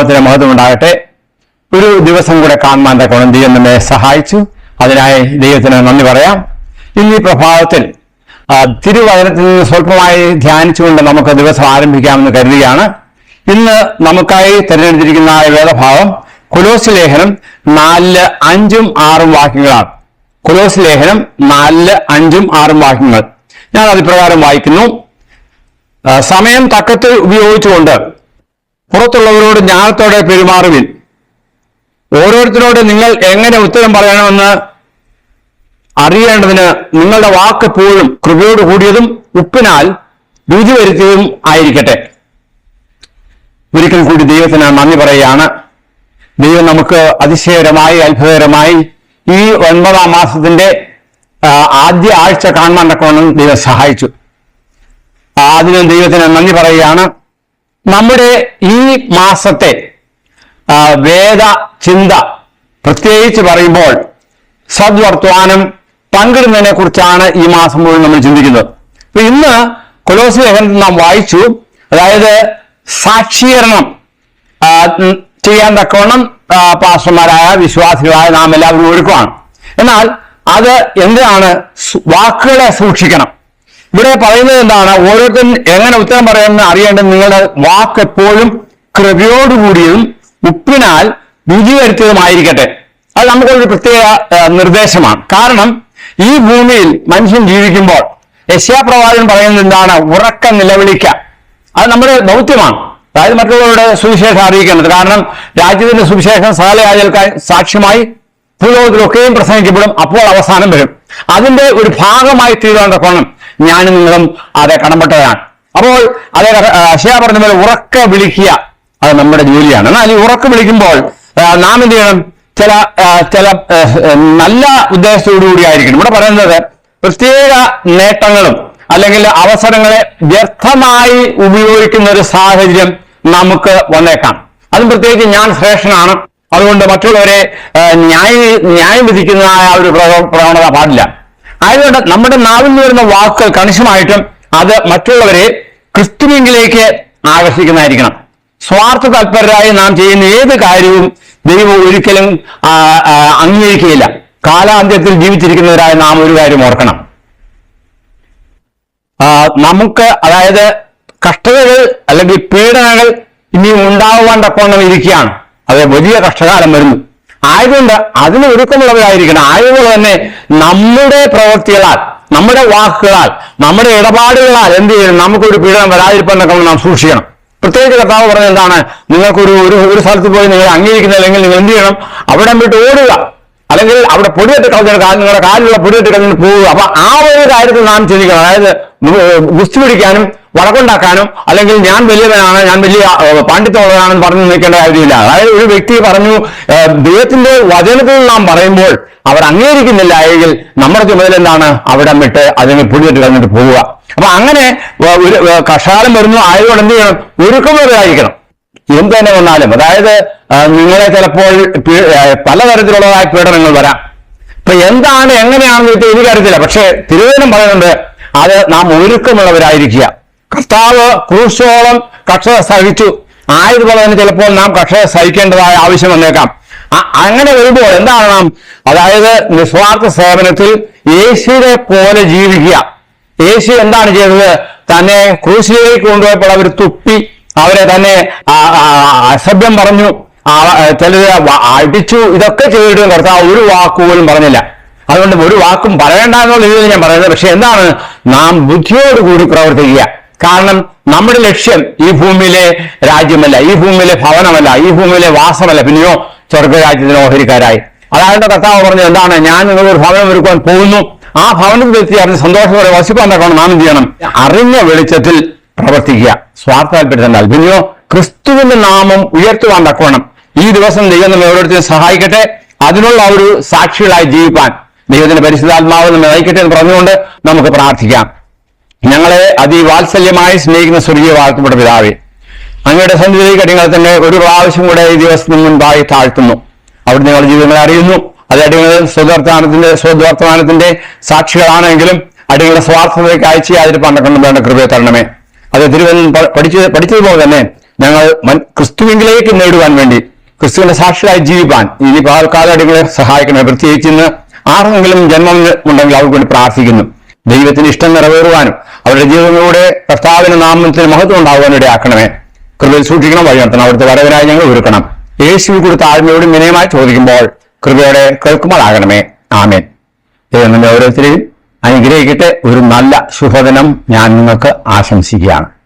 നാമത്തിന് മഹത്വം ഉണ്ടാകട്ടെ. ഒരു ദിവസം കൂടെ കാണുവാൻ തക്കവണ്ണം ദൈവം നമ്മെ സഹായിച്ചു. അതിനായി ദൈവത്തിന് നന്ദി പറയാം. ഇന്ന് ഈ പ്രഭാതത്തിൽ തിരുവചനത്തിൽ നിന്ന് സ്വല്പമായി ധ്യാനിച്ചുകൊണ്ട് നമുക്ക് ദിവസം ആരംഭിക്കാമെന്ന് കരുതുകയാണ്. ഇന്ന് നമുക്കായി തിരഞ്ഞെടുത്തിരിക്കുന്ന വേദഭാഗം കൊലോസ്യ ലേഖനം 4:5-6 വാക്യങ്ങളാണ്. കൊലോസ്യ ലേഖനം 4:5-6 വാക്യങ്ങൾ ഞാൻ അതിപ്രകാരം വായിക്കുന്നു. സമയം തക്കത്തിൽ ഉപയോഗിച്ചുകൊണ്ട് പുറത്തുള്ളവരോട് ജ്ഞാനത്തോടെ പെരുമാറുവിൻ. ഓരോരുത്തരോട് നിങ്ങൾ എങ്ങനെ ഉത്തരം പറയണമെന്ന് അറിയേണ്ടതിന് നിങ്ങളുടെ വാക്ക് എപ്പോഴും കൃപയോട് കൂടിയതും ഉപ്പിനാൽ രുചി വരുത്തിയതും ആയിരിക്കട്ടെ. ഒരിക്കൽ കൂടി ദൈവത്തിന് നന്ദി പറയുകയാണ്. ദൈവം നമുക്ക് അതിശയകരമായി അത്ഭുതകരമായി ഈ 9-ാം മാസത്തിന്റെ ആദ്യ ആഴ്ച കാണാൻ തക്കവണ്ണം ദൈവം സഹായിച്ചു. അതിന് ദൈവത്തിന് നന്ദി പറയുകയാണ്. നമ്മുടെ ഈ മാസത്തെ വേദ ചിന്ത പ്രത്യേകിച്ച് പറയുമ്പോൾ സദ്വർത്തമാനം പങ്കിടുന്നതിനെ കുറിച്ചാണ് ഈ മാസം മുഴുവൻ നമ്മൾ ചിന്തിക്കുന്നത്. അപ്പൊ ഇന്ന് കൊലോസ്യ ലേഖനത്തിൽ നാം വായിച്ചു, അതായത് സാക്ഷീകരണം ചെയ്യാൻ തക്കവണ്ണം പാസ്റ്റർമാരായ വിശ്വാസികളായ നാം എല്ലാവരും ഒരുക്കമാണ്. എന്നാൽ അത് എന്താണ്? വാക്കുകളെ സൂക്ഷിക്കണം. ഇവിടെ പറയുന്നത് എന്താണ്? ഓരോരുത്തരും എങ്ങനെ ഉത്തരം പറയുമെന്ന് അറിയേണ്ടത് നിങ്ങളുടെ വാക്ക് എപ്പോഴും കൃപയോടുകൂടിയതും ഉപ്പിനാൽ രുചി വരുത്തിയതുമായിരിക്കട്ടെ. അത് നമുക്കൊരു പ്രത്യേക നിർദ്ദേശമാണ്. കാരണം ഈ ഭൂമിയിൽ മനുഷ്യൻ ജീവിക്കുമ്പോൾ യെശയ്യാപ്രവാചകൻ പറയുന്നത് എന്താണ്? ഉറക്ക നിലവിളിക്കുക. അത് നമ്മുടെ ദൗത്യമാണ്. അതായത് മറ്റുള്ളവരുടെ സുവിശേഷം അറിയിക്കേണ്ടത്. കാരണം രാജ്യത്തിന്റെ സുവിശേഷം സകല ആളുകൾക്കായി സാക്ഷ്യമായി ഭൂലോകത്തിലൊക്കെയും പ്രസംഗിക്കപ്പെടും. അപ്പോൾ അവസാനം വരും. അതിന്റെ ഒരു ഭാഗമായി തീരുവാൻ തക്കവണ്ണം ഞാനും നിങ്ങളും അതെ കടമ്പെട്ടവരാണ്. അപ്പോൾ അതേ യെശയ്യാ പറഞ്ഞ പോലെ ഉറക്ക വിളിക്കുക അത് നമ്മുടെ ജോലിയാണ്. എന്നാൽ ഈ ഉറക്ക വിളിക്കുമ്പോൾ നാം എന്ത് ചെയ്യണം? ചില നല്ല ഉദ്ദേശത്തോടുകൂടി ആയിരിക്കണം. ഇവിടെ പറയുന്നത് പ്രത്യേക നേട്ടങ്ങളും അല്ലെങ്കിൽ അവസരങ്ങളെ വ്യർത്ഥമായി ഉപയോഗിക്കുന്ന ഒരു സാഹചര്യം നമുക്ക് വന്നേക്കാം. അതും പ്രത്യേകിച്ച് ഞാൻ ശ്രേഷ്ഠനാണ്, അതുകൊണ്ട് മറ്റുള്ളവരെ ന്യായം വിധിക്കുന്നതായ ഒരു പ്രവണത പാടില്ല. ആയതുകൊണ്ട് നമ്മുടെ നാവിൽ നിന്ന് വരുന്ന വാക്കുകൾ കണിശമായിട്ടും അത് മറ്റുള്ളവരെ ക്രിസ്തുവിലേക്ക് ആകർഷിക്കുന്നതായിരിക്കണം. സ്വാർത്ഥ തൽപരരായി നാം ചെയ്യുന്ന ഏത് കാര്യവും ദൈവം ഒരിക്കലും അംഗീകരിക്കുകയില്ല. കാലാന്ത്യത്തിൽ ജീവിച്ചിരിക്കുന്നവരായ നാം ഒരു കാര്യം ഓർക്കണം. നമുക്ക് അതായത് കഷ്ടതകൾ അല്ലെങ്കിൽ പീഡനങ്ങൾ ഇനിയും ഉണ്ടാവാൻ തക്കവണ്ണം ഇരിക്കുകയാണ്. അത് വലിയ കഷ്ടകാലം വരുന്നു. ആയതുകൊണ്ട് അതിന് ഒരുക്കമുള്ളവരായിരിക്കണം. ആയതുപോലെ തന്നെ നമ്മുടെ പ്രവൃത്തികളാൽ, നമ്മുടെ വാക്കുകളാൽ, നമ്മുടെ ഇടപാടുകളാൽ എന്ത് ചെയ്യണം? നമുക്കൊരു പീഡനം വരാതിരിപ്പന്നൊക്കെ നാം സൂക്ഷിക്കണം. പ്രത്യേകിച്ച് കർത്താവ് പറഞ്ഞത് എന്താണ്? നിങ്ങൾക്കൊരു ഒരു സ്ഥലത്ത് പോയി നിങ്ങൾ അംഗീകരിക്കുന്നില്ലെങ്കിൽ നിങ്ങൾ എന്ത് ചെയ്യണം? അവിടെ വിട്ട് ഓടുക, അല്ലെങ്കിൽ അവിടെ പൊടിയിട്ട് കളഞ്ഞ നിങ്ങളുടെ കാലിലുള്ള പൊടിയിട്ട് കളഞ്ഞിട്ട് പോവുക. അപ്പൊ ആ ഒരു കാര്യത്തിൽ നാം ചിന്തിക്കണം. അതായത് ഗുസ്തി പിടിക്കാനും വഴക്കുണ്ടാക്കാനും അല്ലെങ്കിൽ ഞാൻ വലിയവനാണ്, ഞാൻ വലിയ പാണ്ഡിത്യമുള്ളവനാണെന്ന് പറഞ്ഞു നിൽക്കേണ്ട കാര്യമില്ല. അതായത് ഒരു വ്യക്തി പറഞ്ഞു ദൈവത്തിന്റെ വചനത്തിൽ നാം പറയുമ്പോൾ അവർ അംഗീകരിക്കുന്നില്ല എങ്കിൽ നമ്മുടെ ചുമതല എന്താണ്? അവിടെ വിട്ട് അതിന് പൊടിയിട്ട് കളഞ്ഞിട്ട് പോവുക. അപ്പൊ അങ്ങനെ ഒരു കഷായം വരുന്നു. ആയതുകൊണ്ട് എന്ത് ചെയ്യണം? ഒരുക്കമുള്ളവരായിരിക്കണം. എന്ത് തന്നെ വന്നാലും, അതായത് നിങ്ങളെ ചിലപ്പോൾ പലതരത്തിലുള്ളതായ പീഡനങ്ങൾ വരാം. ഇപ്പൊ എന്താണ് എങ്ങനെയാണെന്ന് വെച്ചാൽ എനിക്കറിയത്തില്ല. പക്ഷെ തിരുവചനം പറയുന്നുണ്ട് അത് നാം ഒരുക്കമുള്ളവരായിരിക്കുക. കർത്താവ് ക്രൂശോളം കക്ഷത സഹിച്ചു. ആയതുപോലെ തന്നെ ചിലപ്പോൾ നാം കക്ഷത സഹിക്കേണ്ടതായ ആവശ്യം വന്നേക്കാം. അങ്ങനെ വരുമ്പോൾ എന്താണ് നാം? അതായത് നിസ്വാർത്ഥ സേവനത്തിൽ യേശുവിനെ പോലെ ജീവിക്കുക. യേശു എന്താണ് ചെയ്തത്? തന്നെ ക്രൂശിലേക്ക് കൊണ്ടുപോയപ്പോൾ അവർ തുപ്പി, അവരെ തന്നെ അസഭ്യം പറഞ്ഞു, ചിലര് അടിച്ചു. ഇതൊക്കെ ചെയ്തിട്ടും കർത്താവ് ഒരു വാക്കുപോലും പറഞ്ഞില്ല. അതുകൊണ്ട് ഒരു വാക്കും പറയേണ്ട എന്നുള്ള രീതിയിൽ ഞാൻ പറയുന്നത്. പക്ഷെ എന്താണ്? നാം ബുദ്ധിയോടുകൂടി പ്രവർത്തിക്കുക. കാരണം നമ്മുടെ ലക്ഷ്യം ഈ ഭൂമിയിലെ രാജ്യമല്ല, ഈ ഭൂമിയിലെ ഭവനമല്ല, ഈ ഭൂമിയിലെ വാസമല്ല, പിന്നെയോ സ്വർഗരാജ്യത്തിന് ഓഹരിക്കാരായി. അതായത് കർത്താവ് പറഞ്ഞത് എന്താണ്? ഞാൻ നിങ്ങളൊരു ഭവനം ഒരുക്കാൻ പോകുന്നു, ആ ഭവനത്തിൽ എത്തി അതിന് സന്തോഷത്തോടെ വസിക്കാൻ തക്കണം. നാം എന്ത് ചെയ്യണം? അറിഞ്ഞ വെളിച്ചത്തിൽ പ്രവർത്തിക്കുക. സ്വാർത്ഥ താല്പര്യത്തിനാൽ പിന്നെയോ ക്രിസ്തുവിന്റെ നാമം ഉയർത്തുവാൻ തക്കവണ്ണം ഈ ദിവസം ദൈവം നമ്മെ ഓരോരുത്തരും സഹായിക്കട്ടെ. അതിനുള്ള ഒരു സാക്ഷികളായി ജീവിക്കാൻ ദൈവത്തിന്റെ പരിശുദ്ധാത്മാവ് നമ്മെ നയിക്കട്ടെ എന്ന് പറഞ്ഞുകൊണ്ട് നമുക്ക് പ്രാർത്ഥിക്കാം. ഞങ്ങളെ അതിവാത്സല്യമായി സ്നേഹിക്കുന്ന സ്വർഗീയ വാഴ്ത്തപ്പെട്ട പിതാവേ, അങ്ങയുടെ സന്നിധിയിലേക്ക് അടിയങ്ങളെ തന്നെ ഒരു പ്രാവശ്യം കൂടെ ഈ ദിവസത്തിന് മുൻപായി താഴ്ത്തുന്നു. അവിടെ നിങ്ങളുടെ ജീവിതങ്ങളെ അറിയുന്നു. അത് അടിയങ്ങൾ സ്വദ്വർത്തമാനത്തിന്റെ സാക്ഷികളാണെങ്കിലും അടിയങ്ങളുടെ സ്വാർത്ഥതയ്ക്ക് അയച്ചു യാതൊരു പണ്ടക്കൊണ്ടും വേണ്ട കൃപയെ തരണമേ. അത് തിരുവനന്തപുരം പഠിച്ചതുപോലെ തന്നെ ഞങ്ങൾ ക്രിസ്തുവിലേക്ക് നേടുവാൻ വേണ്ടി, ക്രിസ്തുവിന്റെ സാക്ഷിയായി ജീവിക്കാൻ ഇനി കാലടികളെ സഹായിക്കണമേ. പ്രത്യേകിച്ച് ഇന്ന് ആരെങ്കിലും ജന്മം ഉണ്ടെങ്കിൽ അവർക്ക് വേണ്ടി പ്രാർത്ഥിക്കുന്നു. ദൈവത്തിന് ഇഷ്ടം നിറവേറുവാനും അവരുടെ ജീവിതങ്ങളിലൂടെ കർത്താവിന്റെ നാമത്തിന് മഹത്വം ഉണ്ടാകുവാൻ ഇടയാക്കണമേ. കൃപയിൽ സൂക്ഷിക്കണം, വഴി നടത്തണം. അവിടുത്തെ വരവിനായി ഞങ്ങൾ ഒരുക്കണം. യേശുവിൽ കൊടുത്ത ആത്മയോടും വിനയമായി ചോദിക്കുമ്പോൾ കൃപയോടെ കേൾക്കുമാറാകണമേ. ആമേൻ. ദൈവം നമ്മെ ഓരോരുത്തരെയും അനുഗ്രഹിക്കട്ടെ. ഒരു നല്ല ശുഭദിനം ഞാൻ നിങ്ങൾക്ക് ആശംസിക്കുകയാണ്.